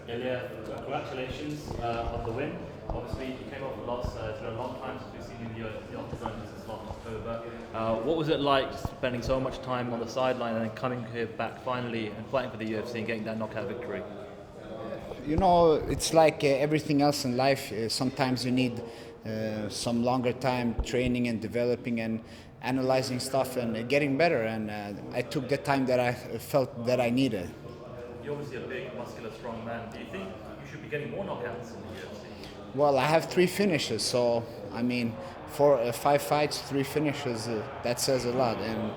Ilir, congratulations on the win. Obviously, you came off a loss. It's been a long time since we've seen you in the octagon since last October. What was it like spending so much time on the sideline and then coming here back finally and fighting for the UFC and getting that knockout victory? You know, it's like everything else in life. Sometimes you need some longer time training and developing and analyzing stuff and getting better. And I took the time that I felt that I needed. You're obviously a big, muscular, strong man. Do you think you should be getting more knockouts in the UFC? Well, I have 3 finishes, so I mean, 5 fights, 3 finishes. That says a lot. And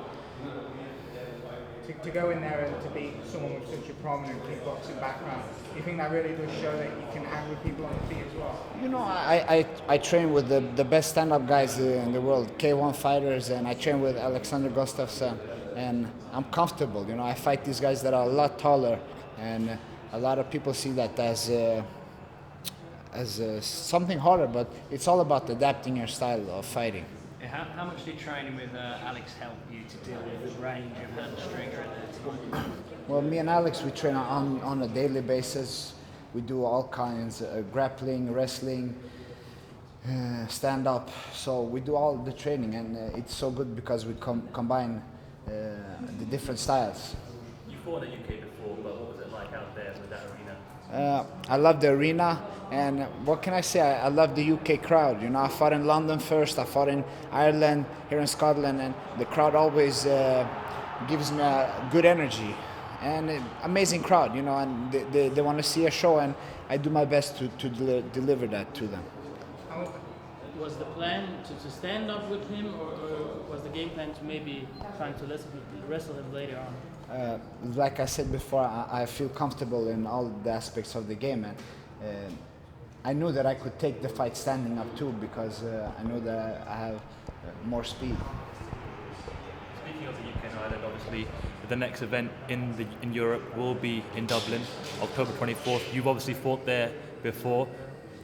to go in there and to beat someone with such a prominent kickboxing background, do you think that really does show that you can hang with people on the feet as well? you know, I train with the best stand-up guys in the world, K1 fighters, and I train with Alexander Gustafsson, and I'm comfortable. You know, I fight these guys that are a lot taller, and a lot of people see that as something harder, but it's all about adapting your style of fighting. How much did training with Alex help you to deal with the range of hamstring at that time? Well, me and Alex, we train on a daily basis. We do all kinds, grappling, wrestling, stand-up. So we do all the training, and it's so good because we combine the different styles. You fought in the UK before, but what was it like out there with that arena? I love the arena, and what can I say? I love the UK crowd. You know, I fought in London first. I fought in Ireland, here in Scotland, and the crowd always gives me a good energy, and amazing crowd. You know, and they want to see a show, and I do my best to deliver that to them. Was the plan to stand up with him, or was the game plan to maybe trying to wrestle him later on? Like I said before, I feel comfortable in all the aspects of the game, and I knew that I could take the fight standing up too, because I know that I have more speed. Speaking of the UK and Ireland, obviously the next event in Europe will be in Dublin, October 24th. You've obviously fought there before.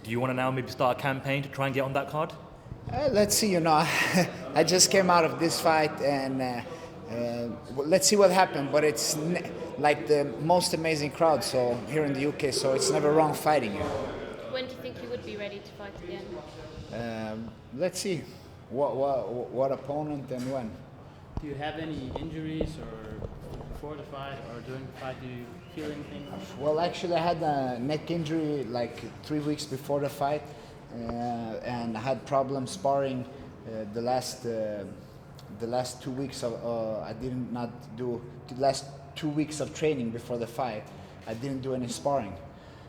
Do you want to now maybe start a campaign to try and get on that card? Let's see. You know, I just came out of this fight, and let's see what happened. But it's like the most amazing crowd. So here in the UK, so it's never wrong fighting you. When do you think you would be ready to fight again? Let's see what opponent and when. Do you have any injuries or before the fight or during the fight? Do you feel anything? Well, actually, I had a neck injury like 3 weeks before the fight, and I had problems sparring the last 2 weeks of I did not do the last 2 weeks of training before the fight. I didn't do any sparring,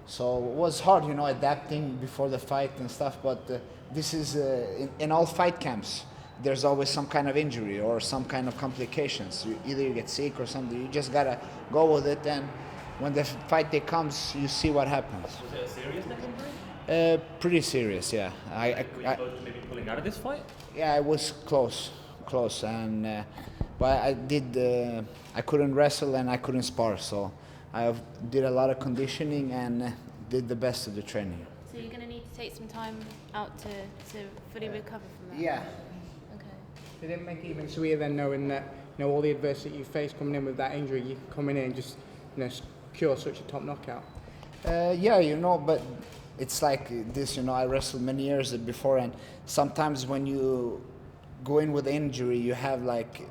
so it was hard, you know, adapting before the fight and stuff. But this is in all fight camps. There's always some kind of injury or some kind of complications. Either you get sick or something. You just gotta go with it, and when the fight day comes, you see what happens. Was it a serious neck injury? Pretty serious, yeah. Were you close to maybe pulling out of this fight? Yeah, I was close, and but I couldn't wrestle and I couldn't spar, so I did a lot of conditioning and did the best of the training. So you're going to need to take some time out to fully recover from that? Yeah. Okay. Did it make it even sweeter then knowing that, you know, all the adversity you faced coming in with that injury, you can come in and just, you know, secure such a top knockout? Yeah, you know, but it's like this, you know, I wrestled many years before, and sometimes when you go in with injury, you have like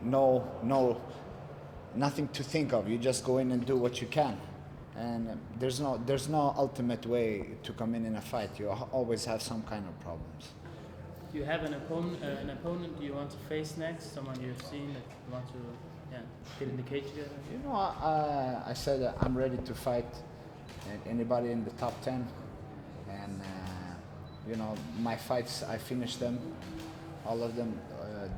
nothing to think of. You just go in and do what you can, and there's no ultimate way to come in a fight. You always have some kind of problems. Do you have an opponent you want to face next? Someone you've seen that you want to get in the cage together? You know, I said that I'm ready to fight anybody in the top 10, and you know, my fights, I finished them, all of them,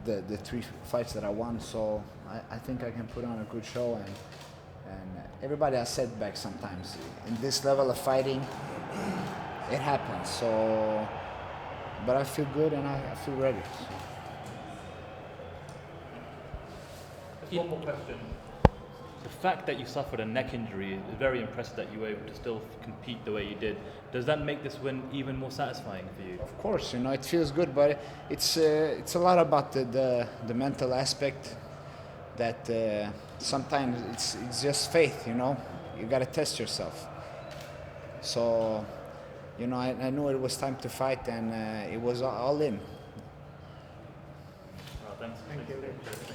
the 3 fights that I won. So I think I can put on a good show, and everybody has setbacks sometimes. In this level of fighting, it happens. So, but I feel good and I feel ready. Just one more question. The fact that you suffered a neck injury is very impressive that you were able to still compete the way you did. Does that make this win even more satisfying for you? Of course, you know, it feels good, but it's a lot about the mental aspect. That sometimes it's just faith, you know. You got to test yourself. So, you know, I knew it was time to fight, and it was all in. Thanks. Thank you. Thank you.